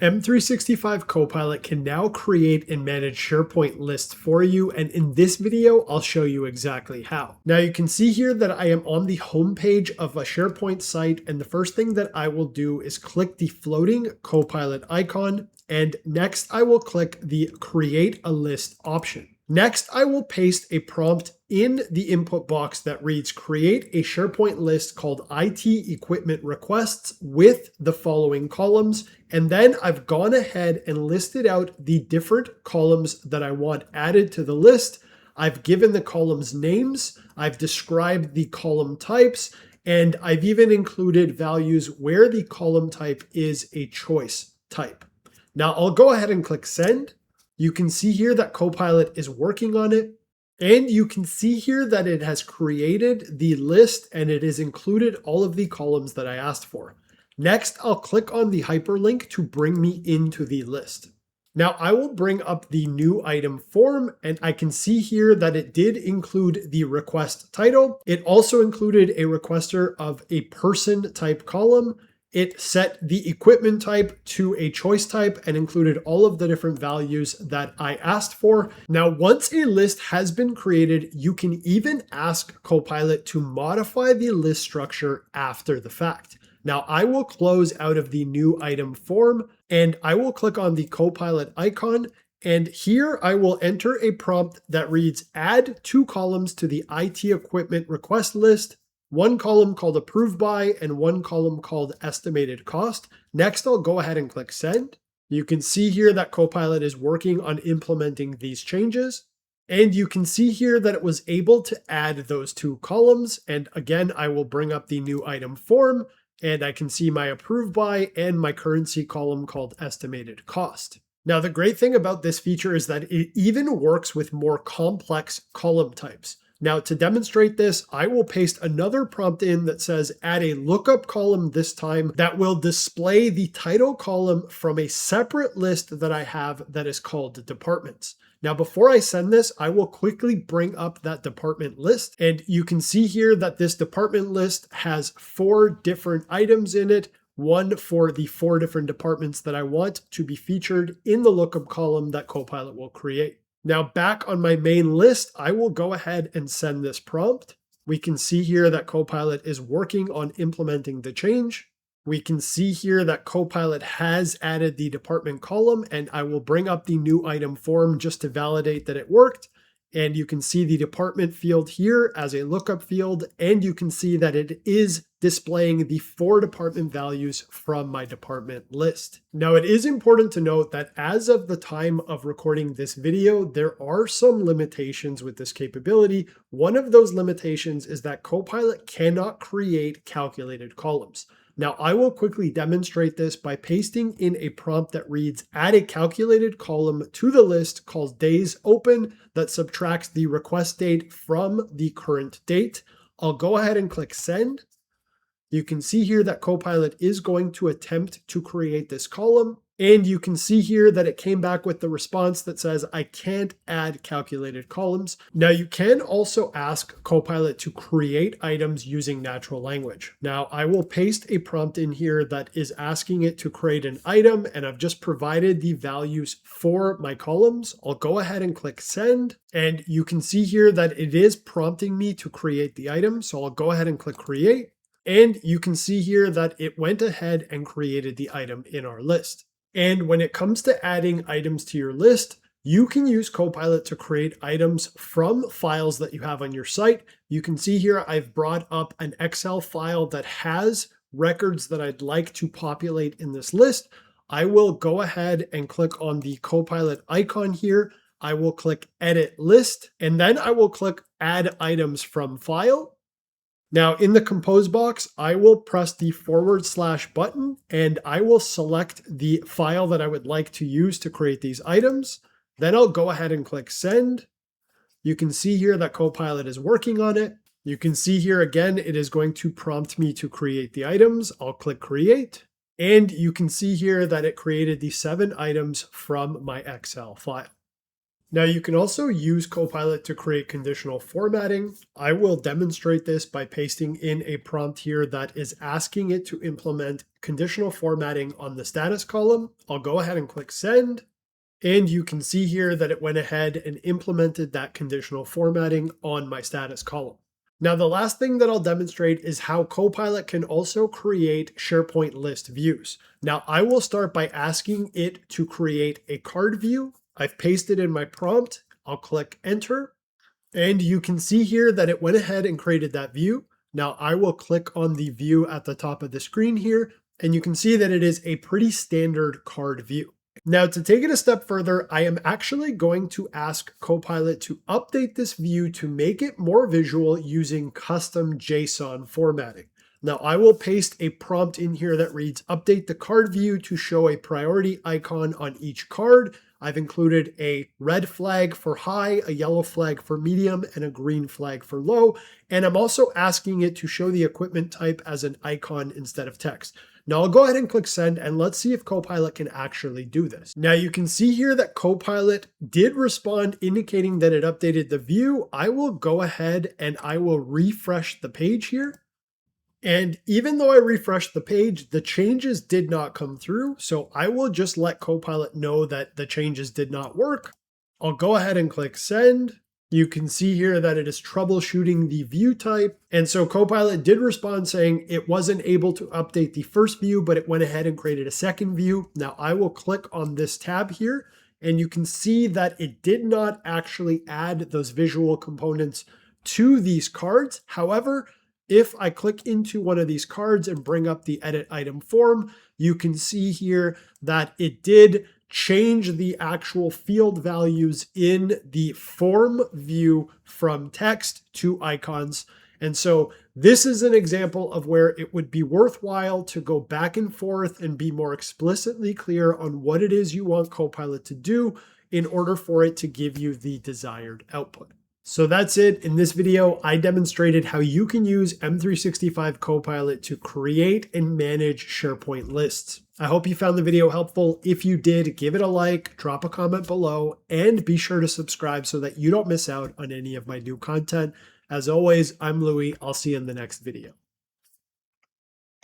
M365 Copilot can now create and manage SharePoint lists for you, and in this video, I'll show you exactly how. Now you can see here that I am on the home page of a SharePoint site, and the first thing that I will do is click the floating Copilot icon, and next I will click the Create a List option. Next, I will paste a prompt in the input box that reads, create a SharePoint list called IT equipment requests with the following columns. And then I've gone ahead and listed out the different columns that I want added to the list. I've given the columns names, I've described the column types, and I've even included values where the column type is a choice type. Now I'll go ahead and click send. You can see here that Copilot is working on it, and you can see here that it has created the list and it has included all of the columns that I asked for. Next, I'll click on the hyperlink to bring me into the list. Now I will bring up the new item form, and I can see here that it did include the request title. It also included a requester of a person type column. It set the equipment type to a choice type and included all of the different values that I asked for. Now, once a list has been created, you can even ask Copilot to modify the list structure after the fact. Now, I will close out of the new item form and I will click on the Copilot icon. And here I will enter a prompt that reads, add 2 columns to the IT equipment request list. 1 column called approved by and 1 column called estimated cost. Next, I'll go ahead and click send. You can see here that Copilot is working on implementing these changes. And you can see here that it was able to add those 2 columns. And again, I will bring up the new item form and I can see my approved by and my currency column called estimated cost. Now, the great thing about this feature is that it even works with more complex column types. Now, to demonstrate this, I will paste another prompt in that says add a lookup column this time that will display the title column from a separate list that I have that is called departments. Now, before I send this, I will quickly bring up that department list. And you can see here that this department list has 4 different items in it. 1 for the 4 different departments that I want to be featured in the lookup column that Copilot will create. Now back on my main list, I will go ahead and send this prompt. We can see here that Copilot is working on implementing the change. We can see here that Copilot has added the department column, and I will bring up the new item form just to validate that it worked. And you can see the department field here as a lookup field, and you can see that it is displaying the 4 department values from my department list. Now, it is important to note that as of the time of recording this video, there are some limitations with this capability. One of those limitations is that Copilot cannot create calculated columns. Now, I will quickly demonstrate this by pasting in a prompt that reads, add a calculated column to the list called days open that subtracts the request date from the current date. I'll go ahead and click send. You can see here that Copilot is going to attempt to create this column. And you can see here that it came back with the response that says, I can't add calculated columns. Now you can also ask Copilot to create items using natural language. Now I will paste a prompt in here that is asking it to create an item, and I've just provided the values for my columns. I'll go ahead and click send. And you can see here that it is prompting me to create the item. So I'll go ahead and click create. And you can see here that it went ahead and created the item in our list. And when it comes to adding items to your list, you can use Copilot to create items from files that you have on your site. You can see here I've brought up an Excel file that has records that I'd like to populate in this list. I will go ahead and click on the Copilot icon here. I will click Edit List, and then I will click Add Items from File. Now in the compose box, I will press the / button and I will select the file that I would like to use to create these items. Then I'll go ahead and click send. You can see here that Copilot is working on it. You can see here again, it is going to prompt me to create the items. I'll click create. And you can see here that it created the 7 items from my Excel file. Now you can also use Copilot to create conditional formatting. I will demonstrate this by pasting in a prompt here that is asking it to implement conditional formatting on the status column. I'll go ahead and click send. And you can see here that it went ahead and implemented that conditional formatting on my status column. Now, the last thing that I'll demonstrate is how Copilot can also create SharePoint list views. Now, I will start by asking it to create a card view. I've pasted in my prompt. I'll click enter. And you can see here that it went ahead and created that view. Now, I will click on the view at the top of the screen here, and you can see that it is a pretty standard card view. Now, to take it a step further, I am actually going to ask Copilot to update this view to make it more visual using custom JSON formatting. Now, I will paste a prompt in here that reads, update the card view to show a priority icon on each card. I've included a red flag for high, a yellow flag for medium, and a green flag for low. And I'm also asking it to show the equipment type as an icon instead of text. Now I'll go ahead and click send, and let's see if Copilot can actually do this. Now you can see here that Copilot did respond, indicating that it updated the view. I will go ahead and I will refresh the page here. And even though I refreshed the page, the changes did not come through. So I will just let Copilot know that the changes did not work. I'll go ahead and click send. You can see here that it is troubleshooting the view type. And so Copilot did respond saying it wasn't able to update the first view, but it went ahead and created a second view. Now I will click on this tab here, and you can see that it did not actually add those visual components to these cards. However, if I click into one of these cards and bring up the edit item form, you can see here that it did change the actual field values in the form view from text to icons. And so this is an example of where it would be worthwhile to go back and forth and be more explicitly clear on what it is you want Copilot to do in order for it to give you the desired output. So that's it. In this video, I demonstrated how you can use M365 Copilot to create and manage SharePoint lists. I hope you found the video helpful. If you did, give it a like, drop a comment below, and be sure to subscribe so that you don't miss out on any of my new content. As always, I'm Louis. I'll see you in the next video.